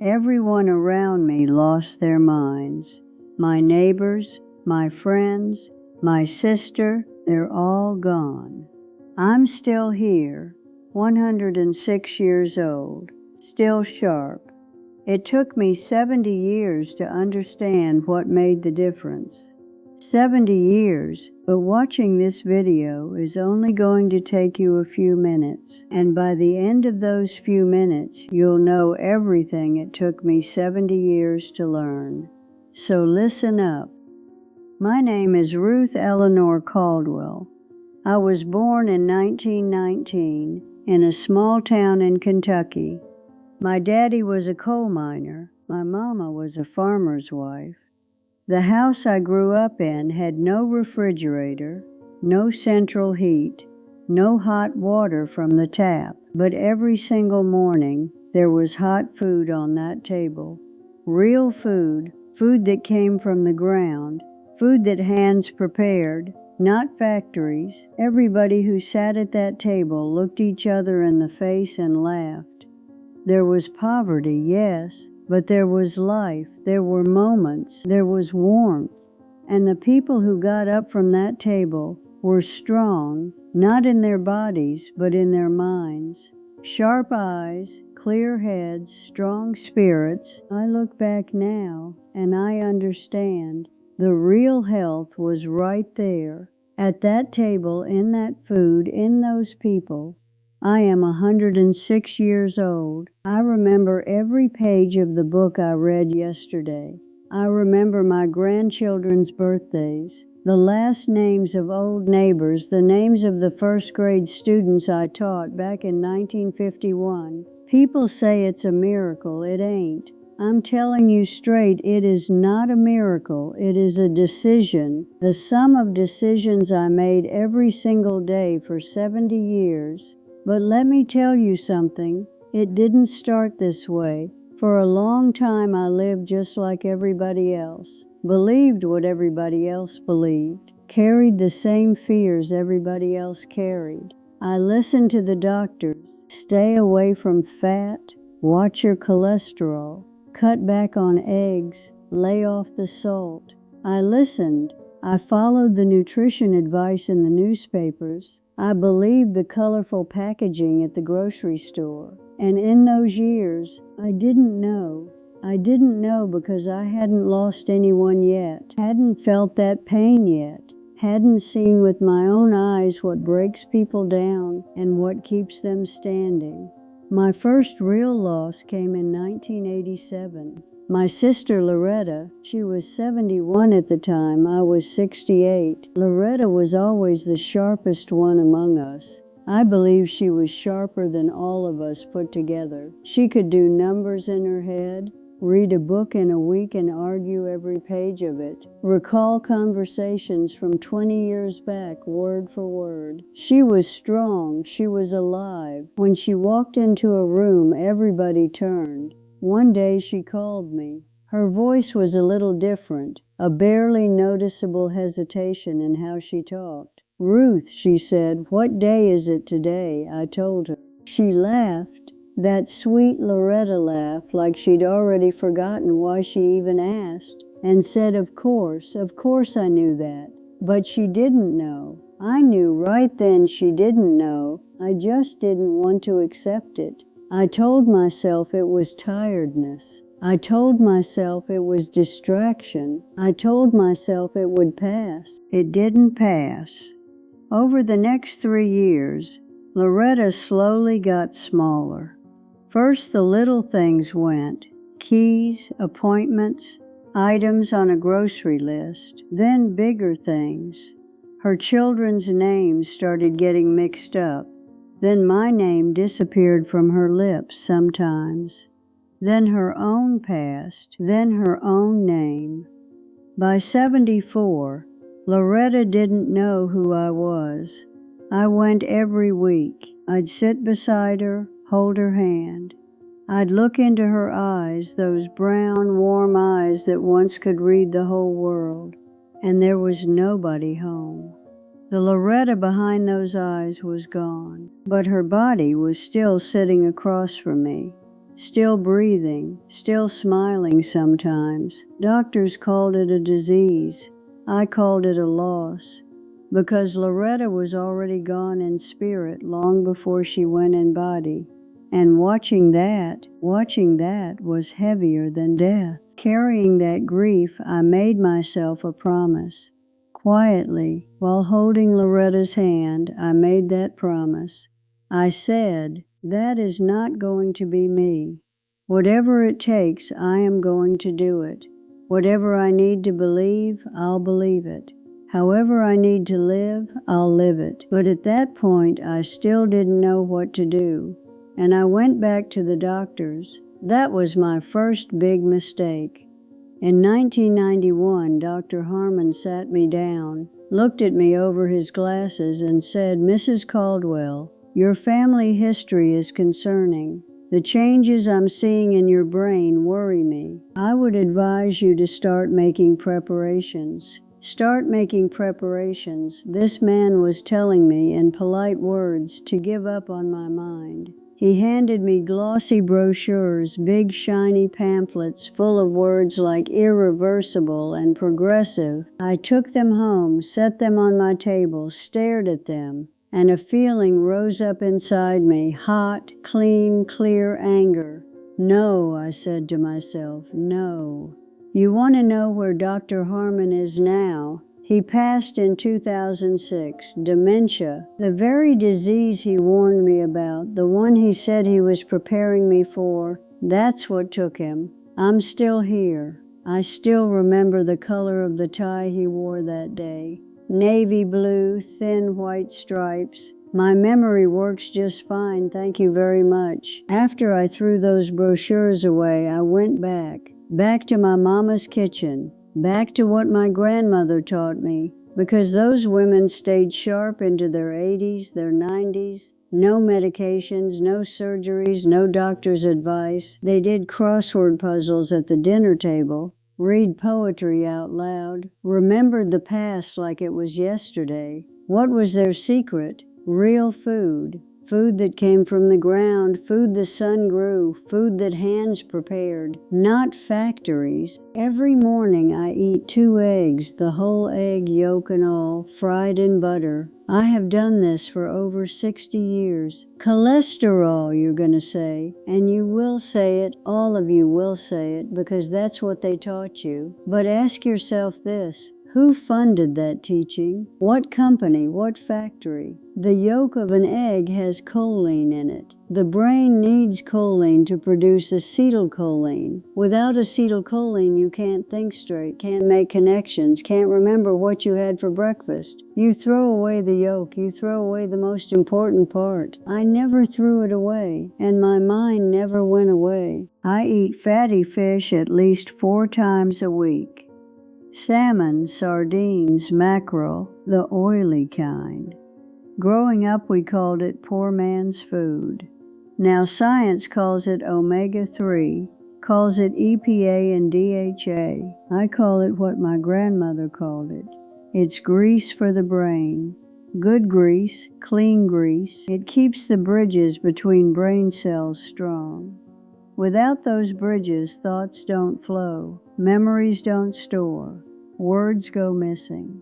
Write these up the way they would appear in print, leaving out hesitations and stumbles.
Everyone around me lost their minds. My neighbors, my friends, my sister, they're all gone. I'm still here, 106 years old, still sharp. It took me 70 years to understand what made the difference. 70 years, but watching this video is only going to take you a few minutes, and by the end of those few minutes, you'll know everything it took me 70 years to learn. So listen up. My name is Ruth Eleanor Caldwell. I was born in 1919 in a small town in Kentucky. My daddy was a coal miner. My mama was a farmer's wife. The house I grew up in had no refrigerator, no central heat, no hot water from the tap, but every single morning there was hot food on that table. Real food, food that came from the ground, food that hands prepared, not factories. Everybody who sat at that table looked each other in the face and laughed. There was poverty, yes, but there was life, there were moments, there was warmth. And the people who got up from that table were strong, not in their bodies, but in their minds. Sharp eyes, clear heads, strong spirits. I look back now, and I understand. The real health was right there, at that table, in that food, in those people. I am 106 years old. I remember every page of the book I read yesterday. I remember my grandchildren's birthdays, the last names of old neighbors, the names of the first grade students I taught back in 1951. People say it's a miracle. It ain't. I'm telling you straight, it is not a miracle. It is a decision. The sum of decisions I made every single day for 70 years. But let me tell you something, it didn't start this way. For a long time I lived just like everybody else, believed what everybody else believed, carried the same fears everybody else carried. I listened to the doctors, stay away from fat, watch your cholesterol, cut back on eggs, lay off the salt. I listened. I followed the nutrition advice in the newspapers. I believed the colorful packaging at the grocery store. And in those years, I didn't know. I didn't know because I hadn't lost anyone yet, hadn't felt that pain yet, hadn't seen with my own eyes what breaks people down and what keeps them standing. My first real loss came in 1987. My sister Loretta, she was 71 at the time, I was 68. Loretta was always the sharpest one among us. I believe she was sharper than all of us put together. She could do numbers in her head, read a book in a week and argue every page of it, recall conversations from 20 years back word for word. She was strong, she was alive. When she walked into a room, everybody turned. One day she called me. Her voice was a little different, a barely noticeable hesitation in how she talked. "Ruth," she said, "what day is it today?" I told her. She laughed, that sweet Loretta laugh, like she'd already forgotten why she even asked, and said, of course I knew that. But she didn't know. I knew right then she didn't know. I just didn't want to accept it. I told myself it was tiredness. I told myself it was distraction. I told myself it would pass. It didn't pass. Over the next 3 years, Loretta slowly got smaller. First the little things went, keys, appointments, items on a grocery list, then bigger things. Her children's names started getting mixed up. Then my name disappeared from her lips sometimes. Then her own passed, then her own name. By 74, Loretta didn't know who I was. I went every week. I'd sit beside her, hold her hand. I'd look into her eyes, those brown, warm eyes that once could read the whole world, and there was nobody home. The Loretta behind those eyes was gone, but her body was still sitting across from me. still breathing, still smiling sometimes. Doctors called it a disease. I called it a loss, because Loretta was already gone in spirit long before she went in body. And watching that was heavier than death. Carrying that grief, I made myself a promise. Quietly, while holding Loretta's hand, I made that promise. I said, that is not going to be me. Whatever it takes, I am going to do it. Whatever I need to believe, I'll believe it. However I need to live, I'll live it. But at that point, I still didn't know what to do. And I went back to the doctors. That was my first big mistake. In 1991, Dr. Harmon sat me down, looked at me over his glasses, and said, Mrs. Caldwell, your family history is concerning. The changes I'm seeing in your brain worry me. I would advise you to start making preparations. Start making preparations. This man was telling me in polite words to give up on my mind. He handed me glossy brochures, big shiny pamphlets full of words like irreversible and progressive. I took them home, set them on my table, stared at them, and a feeling rose up inside me, hot, clean, clear anger. No, I said to myself, no. You want to know where Dr. Harmon is now? He passed in 2006, dementia, the very disease he warned me about, the one he said he was preparing me for. That's what took him. I'm still here. I still remember the color of the tie he wore that day. Navy blue, thin white stripes. My memory works just fine, thank you very much. After I threw those brochures away, I went back to my mama's kitchen, back to what my grandmother taught me, because those women stayed sharp into their 80s, their 90s. No medications, no surgeries, no doctor's advice. They did crossword puzzles at the dinner table, read poetry out loud, remembered the past like it was yesterday. What was their secret? Real food. Food that came from the ground, food the sun grew, food that hands prepared, not factories. Every morning I eat 2 eggs, the whole egg yolk and all, fried in butter. I have done this for over 60 years. Cholesterol, you're going to say, and you will say it, all of you will say it, because that's what they taught you. But ask yourself this. Who funded that teaching? What company? What factory? The yolk of an egg has choline in it. The brain needs choline to produce acetylcholine. Without acetylcholine, you can't think straight, can't make connections, can't remember what you had for breakfast. You throw away the yolk, you throw away the most important part. I never threw it away, and my mind never went away. I eat fatty fish at least 4 times a week. Salmon, sardines, mackerel, the oily kind. Growing up, we called it poor man's food. Now science calls it omega-3, calls it EPA and DHA. I call it what my grandmother called it. It's grease for the brain. Good grease, clean grease. It keeps the bridges between brain cells strong. Without those bridges, thoughts don't flow, memories don't store, words go missing.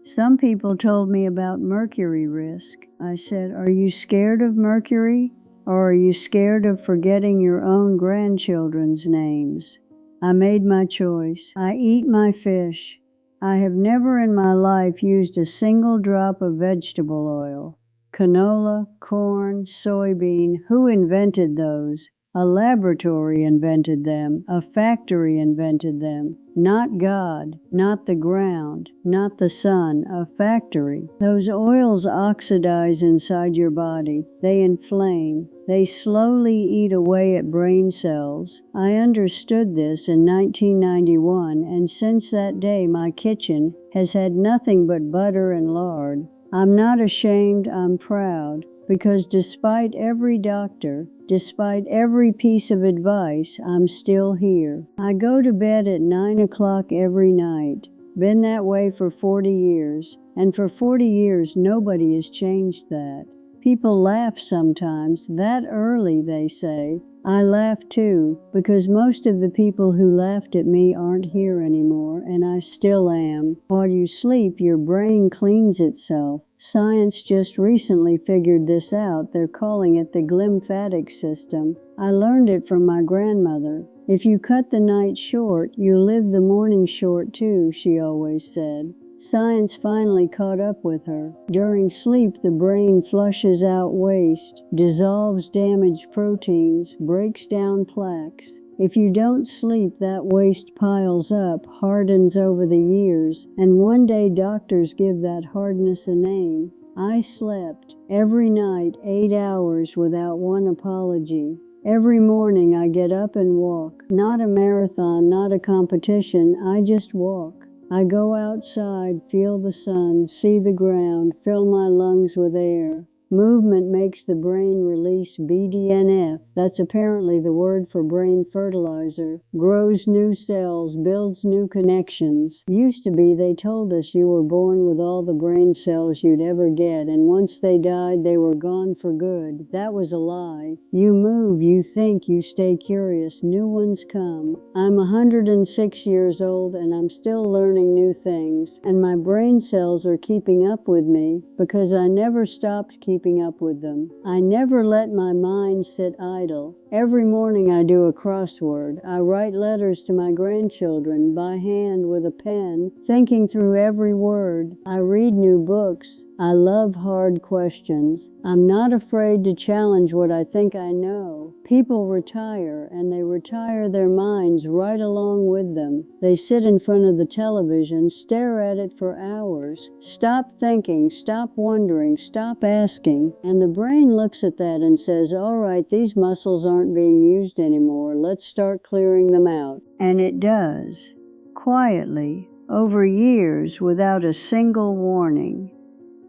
Some people told me about mercury risk. I said, are you scared of mercury? Or are you scared of forgetting your own grandchildren's names? I made my choice. I eat my fish. I have never in my life used a single drop of vegetable oil. Canola, corn, soybean, who invented those? A laboratory invented them, a factory invented them. Not God, not the ground, not the sun, a factory. Those oils oxidize inside your body. They inflame. They slowly eat away at brain cells. I understood this in 1991, and since that day my kitchen has had nothing but butter and lard. I'm not ashamed, I'm proud, because despite every doctor, despite every piece of advice, I'm still here. I go to bed at 9 o'clock every night. Been that way for 40 years, and for 40 years nobody has changed that. People laugh sometimes, that early, they say. I laugh too, because most of the people who laughed at me aren't here anymore, and I still am. While you sleep, your brain cleans itself. Science just recently figured this out. They're calling it the glymphatic system. I learned it from my grandmother. If you cut the night short, you live the morning short too, she always said. Science finally caught up with her. During sleep, the brain flushes out waste, dissolves damaged proteins, breaks down plaques. If you don't sleep, that waste piles up, hardens over the years, and one day doctors give that hardness a name. I slept every night 8 hours without one apology. Every morning I get up and walk. Not a marathon, not a competition, I just walk. I go outside, feel the sun, see the ground, fill my lungs with air. Movement makes the brain release BDNF, that's apparently the word for brain fertilizer, grows new cells, builds new connections. Used to be they told us you were born with all the brain cells you'd ever get, and once they died they were gone for good. That was a lie. You move, you think, you stay curious, new ones come. I'm 106 years old and I'm still learning new things, and my brain cells are keeping up with me because I never stopped keeping up with them. I never let my mind sit idle. Every morning I do a crossword. I write letters to my grandchildren by hand with a pen, thinking through every word. I read new books. I love hard questions. I'm not afraid to challenge what I think I know. People retire, and they retire their minds right along with them. They sit in front of the television, stare at it for hours. Stop thinking, stop wondering, stop asking. And the brain looks at that and says, all right, these muscles aren't being used anymore. Let's start clearing them out. And it does, quietly, over years, without a single warning.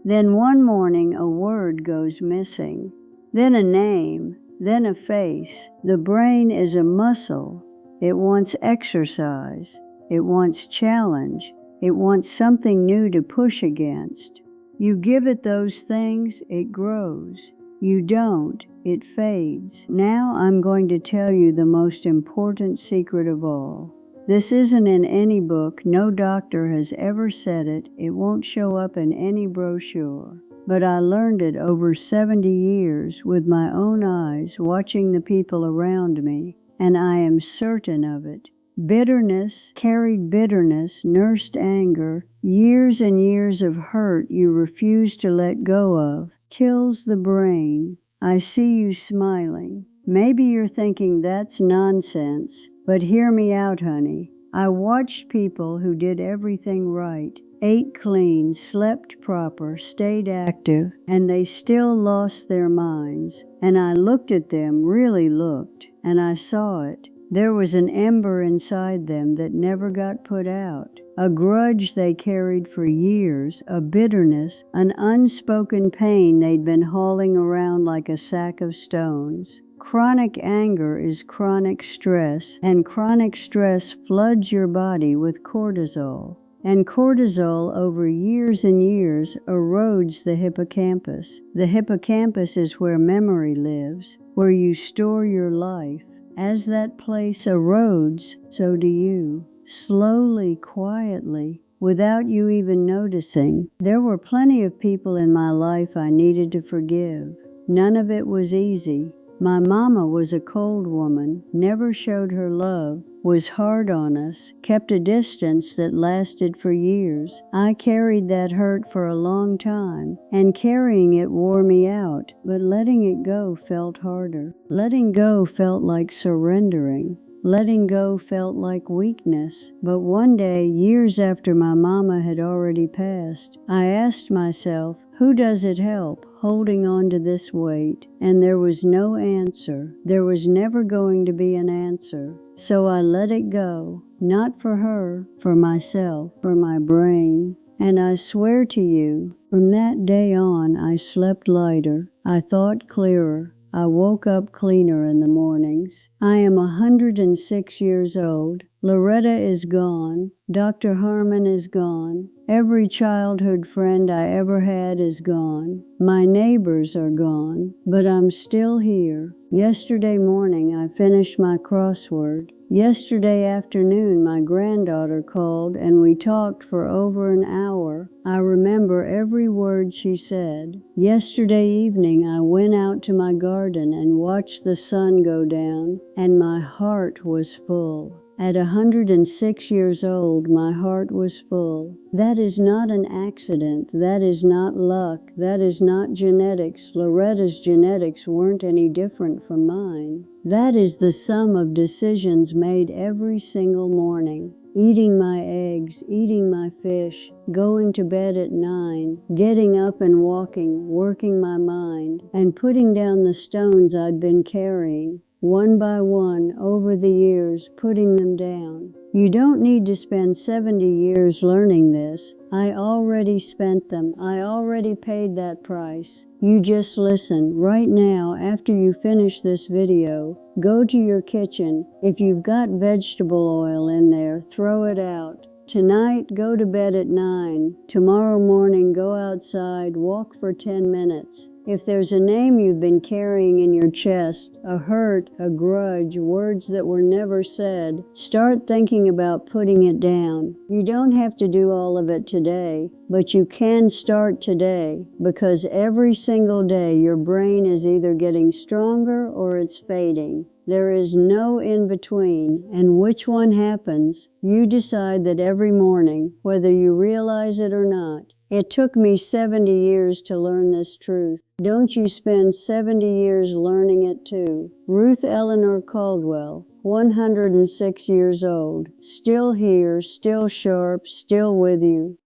Then one morning a word goes missing, then a name, then a face. The brain is a muscle. It wants exercise. It wants challenge. It wants something new to push against. You give it those things, it grows. You don't, it fades. Now I'm going to tell you the most important secret of all. This isn't in any book, no doctor has ever said it, it won't show up in any brochure. But I learned it over 70 years with my own eyes, watching the people around me, and I am certain of it. Bitterness, carried bitterness, nursed anger, years and years of hurt you refuse to let go of, kills the brain. I see you smiling. Maybe you're thinking that's nonsense, but hear me out, honey. I watched people who did everything right, ate clean, slept proper, stayed active, and they still lost their minds. And I looked at them, really looked, and I saw it. There was an ember inside them that never got put out, a grudge they carried for years, a bitterness, an unspoken pain they'd been hauling around like a sack of stones. Chronic anger is chronic stress, and chronic stress floods your body with cortisol. And cortisol over years and years erodes the hippocampus. The hippocampus is where memory lives, where you store your life. As that place erodes, so do you. Slowly, quietly, without you even noticing. There were plenty of people in my life I needed to forgive. None of it was easy. My mama was a cold woman, never showed her love, was hard on us, kept a distance that lasted for years. I carried that hurt for a long time, and carrying it wore me out, but letting it go felt harder. Letting go felt like surrendering. Letting go felt like weakness. But one day, years after my mama had already passed, I asked myself, who does it help, holding on to this weight? And there was no answer. There was never going to be an answer. So I let it go, not for her, for myself, for my brain. And I swear to you, from that day on, I slept lighter. I thought clearer. I woke up cleaner in the mornings. I am 106 years old. Loretta is gone. Dr. Harmon is gone. Every childhood friend I ever had is gone. My neighbors are gone, but I'm still here. Yesterday morning I finished my crossword. Yesterday afternoon my granddaughter called and we talked for over an hour. I remember every word she said. Yesterday evening I went out to my garden and watched the sun go down, and my heart was full. At 106 years old, my heart was full. That is not an accident. That is not luck. That is not genetics. Loretta's genetics weren't any different from mine. That is the sum of decisions made every single morning. Eating my eggs, eating my fish, going to bed at 9, getting up and walking, working my mind, and putting down the stones I'd been carrying. One by one, over the years, putting them down. You don't need to spend 70 years learning this. I already spent them. I already paid that price. You just listen. Right now, after you finish this video, go to your kitchen. If you've got vegetable oil in there, throw it out. Tonight, go to bed at 9. Tomorrow morning, go outside, walk for 10 minutes. If there's a name you've been carrying in your chest, a hurt, a grudge, words that were never said, start thinking about putting it down. You don't have to do all of it today, but you can start today, because every single day your brain is either getting stronger or it's fading. There is no in between, and which one happens, you decide that every morning, whether you realize it or not. It took me 70 years to learn this truth. Don't you spend 70 years learning it too. Ruth Eleanor Caldwell, 106 years old, still here, still sharp, still with you.